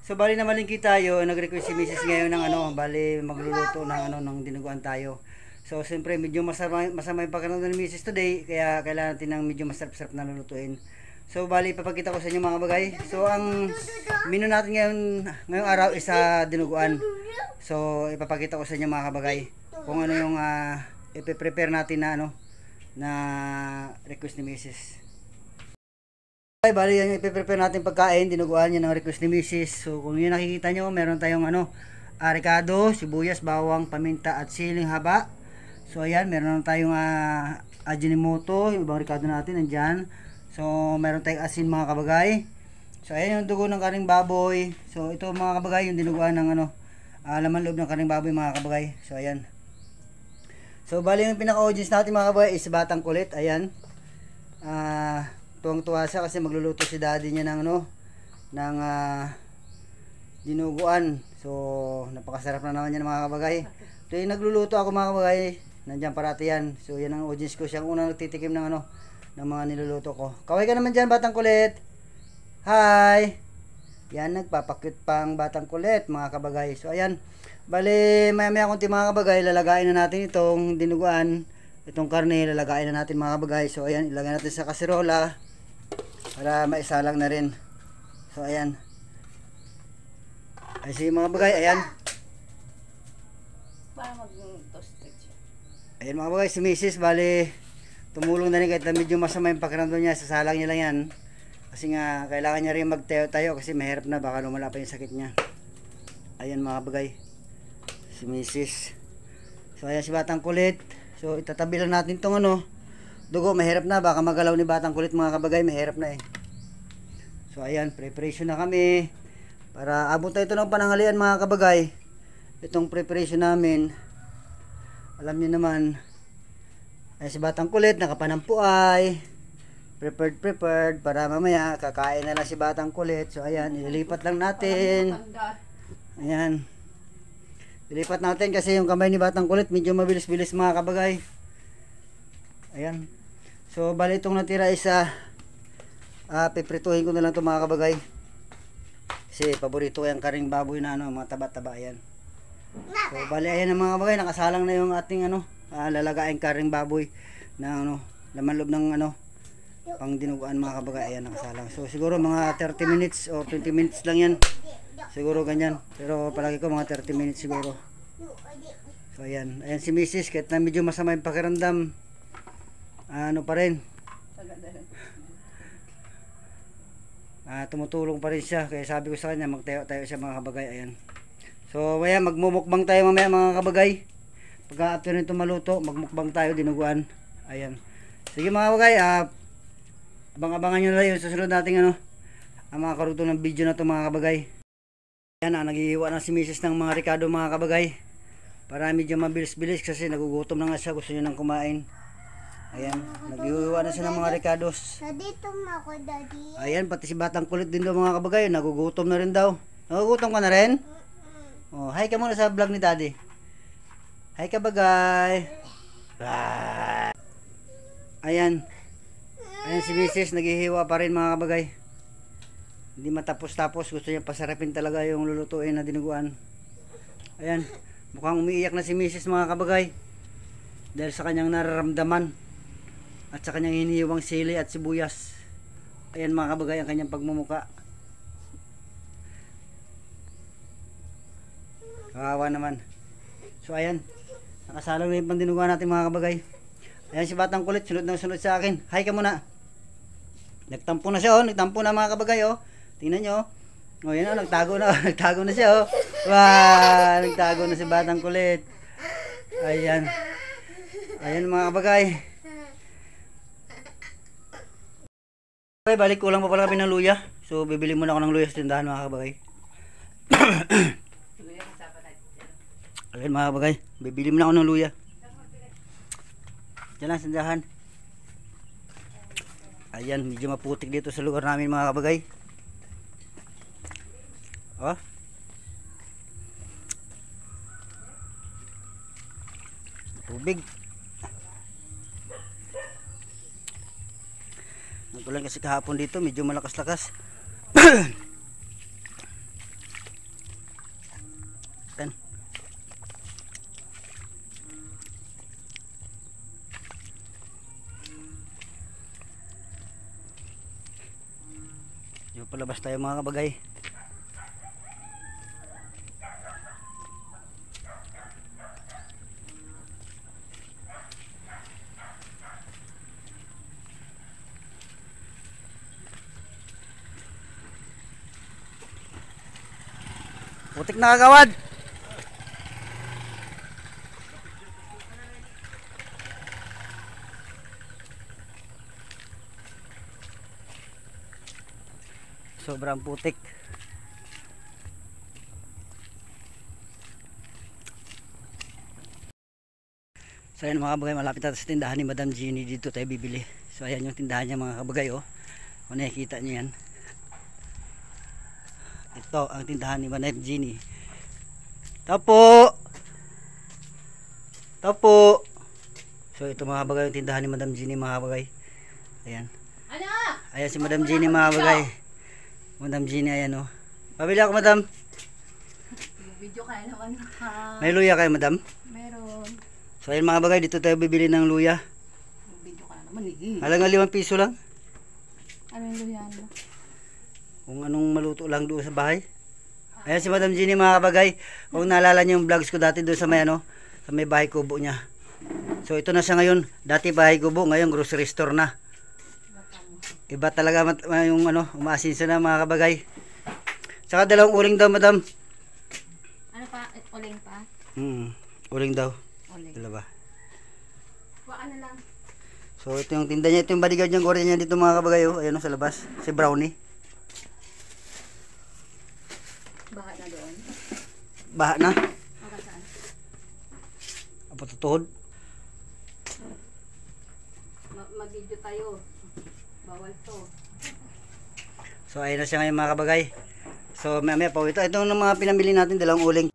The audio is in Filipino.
So bali na malingki tayo, nag-request si Mrs. ngayon ng ano, bali magluluto ng ano ng dinuguan tayo. So siyempre medyo masama yung pagkakaroon ni Mrs. today, kaya kailangan natin ng medyo masarap-sarap na lulutuin. So bali ipapakita ko sa inyo mga bagay. So ang menu natin ngayong araw is dinuguan. So ipapakita ko sa inyo mga kabagay kung ano yung ipe-prepare natin na ano na request ni Mrs. Okay, bali yan yung ipe-prepare natin pagkain, dinuguan yan ng request ni Mrs. So kung yun nakikita nyo, meron tayong ano, ricado, sibuyas, bawang, paminta at siling haba. So ayan, meron tayong ajinomoto, yung ibang ricado natin nandyan. So meron tayong asin mga kabagay. So ayan yung dugo ng karing baboy. So ito mga kabagay, yung dinuguan ng ano, laman loob ng karing baboy mga kabagay. So ayan. So bali yung pinaka-audience natin mga kabagay is Batang Kulit. Ayan. Tuwang-tuwa siya kasi magluluto si daddy niya ng ano, ng dinuguan. So napakasarap na naman yan mga kabagay. So yung nagluluto ako mga kabagay, nandiyan parati yan. So yan ang audience ko, siyang unang nagtitikim ng ano, ng mga niluluto ko. Kaway ka naman dyan Batang Kulit. Hi. Yan, nagpapakyut pang Batang Kulit mga kabagay. So ayan, bali maya konti mga kabagay, lalagayin na natin itong dinuguan. Itong karne lalagayin na natin mga kabagay. So ayan, ilagay natin sa kaserola para maisalang na rin. So ayan. Ay sige mga bagay, ayan. Para mag-toasted siya. Ayan mga bagay, si Mrs. bali tumulong na rin kahit na medyo masama yung pakiramdam niya. Sasalang niya lang yan. Kasi nga kailangan niya rin magtayo-tayo kasi mahirap na, baka lumala pa yung sakit niya. Ayan mga bagay, si Mrs. So ayan si Batang Kulit. So itatabi lang natin tong ano, dugo, mahirap na, baka magalaw ni Batang Kulit mga kabagay, mahirap na eh. So ayan, preparation na kami para abot tayo ito ng pananghalian mga kabagay. Itong preparation namin, alam niyo naman, ay si Batang Kulit nakapanampuay, prepared para mamaya kakain na lang si Batang Kulit. So ayan, ililipat lang natin. Ayan, ilipat natin kasi yung kamay ni Batang Kulit medyo mabilis-bilis mga kabagay. Ayan. So bali itong natira is piprituhin ko na lang ito mga kabagay. Kasi paborito ko yung karing baboy na ano, mga taba-taba. Ayan. So bali ayan ang mga kabagay, nakasalang na yung ating ano, lalagaing karing baboy na ano, laman loob ng ano, pang dinuguan mga kabagay. Ayan, nakasalang. So siguro mga 30 minutes or 20 minutes lang yan. Siguro ganyan. Pero palagi ko mga 30 minutes siguro. So ayan, ayan si Mrs. kahit na medyo masama yung pakiramdam, ano pa rin, tumutulong pa rin siya. Kaya sabi ko sa kanya magtayo-tayo siya mga kabagay. Ayan. So ayan, magmumukbang tayo mamaya mga kabagay. Pagka after nito maluto, magmukbang tayo dinuguan. Ayan. Sige mga kabagay, abang-abangan nyo na yung susunod nating ano, ang mga karuto ng video na to mga kabagay. Ayan, naghihiwa na si Mrs. ng mga ricado mga kabagay para medyo mabilis-bilis kasi nagugutom na nga siya, gusto niya nang kumain. Ayan, naghihiwa na siya ng mga ricados. Dito ako, Daddy. Ayan, pati si Batang Kulit din daw mga kabagay, nagugutom na rin daw. Nagugutom ka na rin? Oh, hi ka muna sa vlog ni Daddy. Hi ka bagay. Ayan. Ayan si Mrs. naghihiwa pa rin mga kabagay. Hindi matapos-tapos, gusto niya pasarapin talaga yung lulutuin na dinuguan. Ayan, mukhang umiiyak na si Mrs. mga kabagay dahil sa kanyang nararamdaman at sa kanyang hinihiwang sili at sibuyas. Ayan mga kabagay ang kanyang pagmumuka. Kawawa naman. So ayan, nakasalang na yung pandinuguan natin mga kabagay. Ayan si Batang Kulit, sunod na sunod sa akin. Hi ka muna. Nagtampo na siya oh, nagtampo na mga kabagay oh. Tingnan nyo oh. Oh yan oh, nagtago na, nagtago na siya oh. Wow, nagtago na si Batang Kulit. Ayan. Ayan mga kabagay. Okay, balik kulang pa pala kami ng luya. So bibili muna ako ng luya sa tindahan mga kabagay. Ayan mga kabagay, bibili muna ako ng luya. Diyan lang sa tindahan. Ayan, medyo maputik dito sa lugar namin mga kabagay. Oh. Tubig. Natulan kasi kahapon dito, medyo malakas-lakas. Yung palabas tayo mga kabagay. Putik na kagawad. Sobrang putik. So ayan mga kabagay, malapit natin sa tindahan ni Madam Jeannie. Dito tayo bibili. So ayan yung tindahan niya mga kabagay, oh. Kung nakikita niyo yan, ito ang tindahan ni Madam Jeannie. Tapo. So ito mga kabagay yung tindahan ni Madam Jeannie mga kabagay. Ayan. Ano? Ayan si Madam Jeannie mga kabagay. Madam Jeannie, ayan, oh. Pabili ako, Madam. Video ka naman ha. May luya kayo, Madam? Meron. So ayun mga kabagay, dito tayo bibili ng luya. Video ka naman eh. Halagang 5 piso lang. Ano yung luyan mo? Kung anong maluto lang doon sa bahay. Ayan si Madam Jeannie mga kabagay. Kung naalala niyo yung vlogs ko dati doon sa may ano, sa may bahay kubo niya. So ito na siya ngayon. Dati bahay kubo, ngayon grocery store na. Iba talaga yung ano, umaasin siya na mga kabagay. Saka dalawang uling daw, Madam. Ano pa? Uling pa? Uling daw. Uling. Dalawa. Waka na lang. So ito yung tinda niya, ito yung bodyguard niyang gwardiya niya dito mga kabagay, oh. Ayan, oh, sa labas. Si Brownie. Baka na doon. Baha na. Baka saan? Apa tutuhod? Mag-video tayo. Bawal to. So ayun na siya ngayon mga kabagay. So mamaya po ito yung mga pinamili natin, dalawang uling.